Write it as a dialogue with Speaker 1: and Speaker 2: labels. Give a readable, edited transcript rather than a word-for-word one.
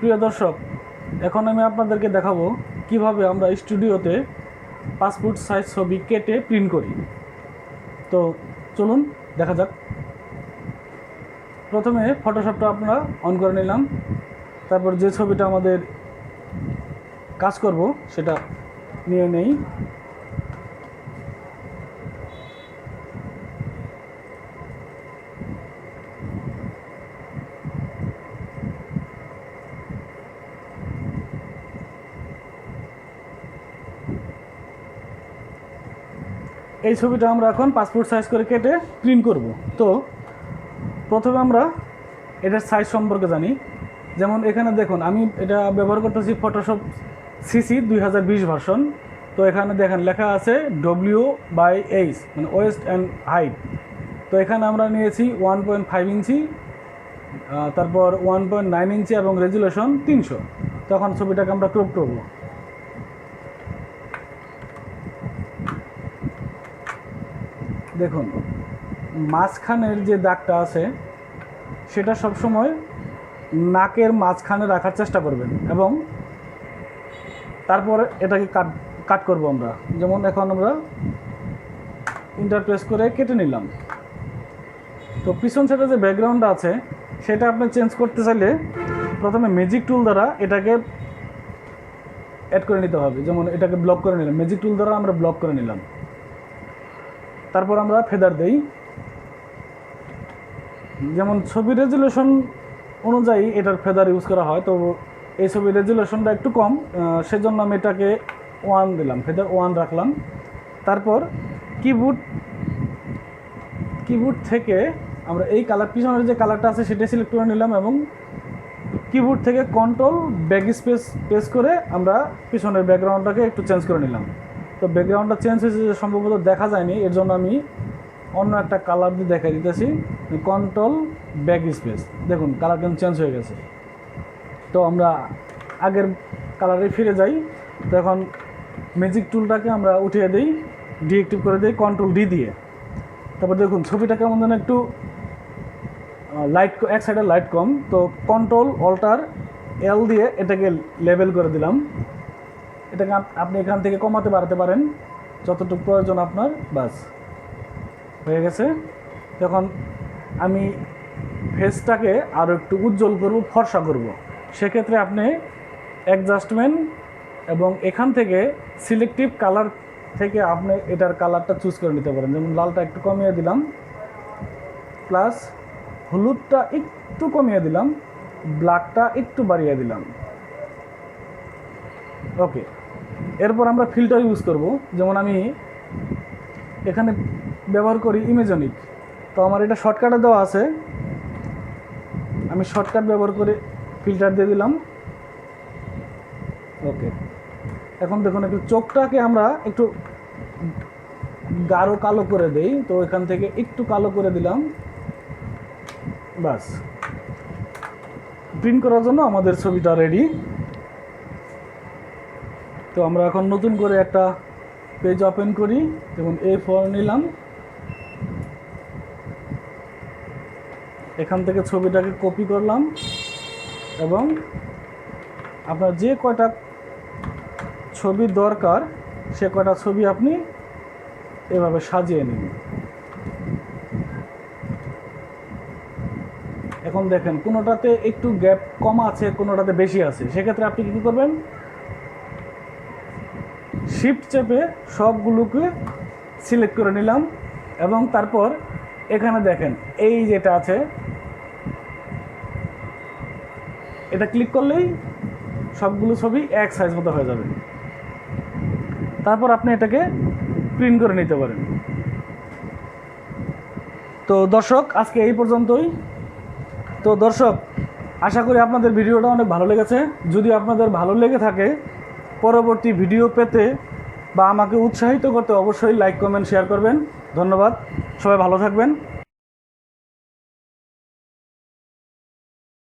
Speaker 1: প্রিয় দর্শক, এখন আমি আপনাদেরকে দেখাবো কিভাবে আমরা স্টুডিওতে পাসপোর্ট সাইজ ছবি কেটে প্রিন্ট করি। তো চলুন দেখা যাক। প্রথমে ফটোশপটা আমরা অন করে নিলাম, তারপর যে ছবিটা আমাদের কাজ করব সেটা নিয়ে নেই। এই ছবিটা আমরা এখন পাসপোর্ট সাইজ করে কেটে প্রিন্ট করব। তো প্রথমে আমরা এটার সাইজ সম্পর্কে জানি। যেমন এখানে দেখুন, আমি এটা ব্যবহার করতেছি ফটোশপ সিসি 2020 ভার্সন। তো এখানে দেখেন লেখা আছে W/H, মানে ওয়েস্ট অ্যান্ড হাইট। তো এখানে আমরা নিয়েছি 1.5 ইঞ্চি, তারপর 1.9 ইঞ্চি এবং রেজুলেশন 300। তখন ছবিটাকে আমরা ক্রপ করব। দেখুন, মাঝখানের যে দাগটা আছে সেটা সবসময় নাকের মাঝখানে রাখার চেষ্টা করবেন এবং তারপর এটাকে কাট করব আমরা। যেমন এখন আমরা ইন্টারপ্রেস করে কেটে নিলাম। তো পিছন সাইডে যে ব্যাকগ্রাউন্ডটা আছে সেটা আপনি চেঞ্জ করতে চাইলে প্রথমে ম্যাজিক টুল দ্বারা এটাকে অ্যাড করে নিতে হবে। যেমন এটাকে ব্লক করে নিলাম, ম্যাজিক টুল দ্বারা আমরা ব্লক করে নিলাম। তারপর আমরা ফেদার দেই। যেমন ছবির রেজুলেশন অনুযায়ী এটার ফেদার ইউজ করা হয়। তো এই ছবির রেজুলেশনটা একটু কম, সেজন্য আমি এটাকে 1 দিলাম, ফেদার 1 রাখলাম। তারপর কিবোর্ড থেকে আমরা এই কালার, পিছনের যে কালারটা আছে সেটা সিলেক্ট করে নিলাম এবং কিবোর্ড থেকে কন্ট্রোল ব্যাক স্পেস প্রেস করে আমরা পিছনের ব্যাকগ্রাউন্ডটাকে একটু চেঞ্জ করে নিলাম। তো ব্যাকগ্রাউন্ডটা চেঞ্জ হয়েছে, সম্ভবত দেখা যায়নি, এর জন্য আমি অন্য একটা কালার দিয়ে দেখাই দিতেছি। কন্ট্রোল ব্যাক স্পেস, দেখুন কালার কিন্তু চেঞ্জ হয়ে গেছে। তো আমরা আগের কালারে ফিরে যাই। তো এখন ম্যাজিক টুলটাকে আমরা উঠিয়ে দিই, ডিএক্টিভ করে দিই কন্ট্রোল ডি দিয়ে। তারপর দেখুন ছবিটা কেমন যেন একটু লাইট, এক সাইডে লাইট কম। তো কন্ট্রোল অল্টার এল দিয়ে এটাকে লেবেল করে দিলাম। এটাকে আপনি এখান থেকে কমাতে বাড়াতে পারেন যতটুকু প্রয়োজন আপনার। বাস হয়ে গেছে। তখন আমি ফেসটাকে আরও একটু উজ্জ্বল করব, ফর্সা করব। সেক্ষেত্রে আপনি অ্যাডজাস্টমেন্ট এবং এখান থেকে সিলেক্টিভ কালার থেকে আপনি এটার কালারটা চুজ করে নিতে পারেন। যেমন লালটা একটু কমিয়ে দিলাম, প্লাস হলুদটা একটু কমিয়ে দিলাম, ব্ল্যাকটা একটু বাড়িয়ে দিলাম। ওকে, এরপর আমরা ফিল্টার ইউজ করব। যেমন আমি এখানে ব্যবহার করি ইমেজনিক। তো আমার এটা শর্টকাটে দেওয়া আছে, আমি শর্টকাট ব্যবহার করে ফিল্টার দিয়ে দিলাম। ওকে, এখন দেখুন একটু চোখটাকে আমরা একটু গাঢ় কালো করে দেই। তো এখান থেকে একটু কালো করে দিলাম। বাস, প্রিন্ট করার জন্য আমাদের ছবিটা রেডি। তো আমরা এখন নতুন করে একটা পেজ ওপেন করি। যেমন A4 নিলাম, এখান থেকে ছবিটাকে কপি করলাম এবং আপনার যে কয়টা ছবি দরকার সে কয়টা ছবি আপনি এভাবে সাজিয়ে নিন। এখন দেখেন কোনোটাতে একটু গ্যাপ কম আছে, কোনোটাতে বেশি আছে। সেক্ষেত্রে আপনি কী করবেন, শিফট চেপে সবগুলোকে সিলেক্ট করে নিলাম এবং তারপর এখানে দেখেন এই যেটা আছে এটা ক্লিক করলেই সবগুলো ছবি এক সাইজ মতো হয়ে যাবে। তারপর আপনি এটাকে প্রিন্ট করে নিতে পারেন। তো দর্শক, আজকে এই পর্যন্তই। তো দর্শক, আশা করি আপনাদের ভিডিওটা অনেক ভালো লেগেছে। যদি আপনাদের ভালো লেগে থাকে, পরবর্তী ভিডিও পেতে বা আমাকে উৎসাহিত করতে অবশ্যই লাইক, কমেন্ট, শেয়ার করবেন। ধন্যবাদ, সবাই ভালো থাকবেন।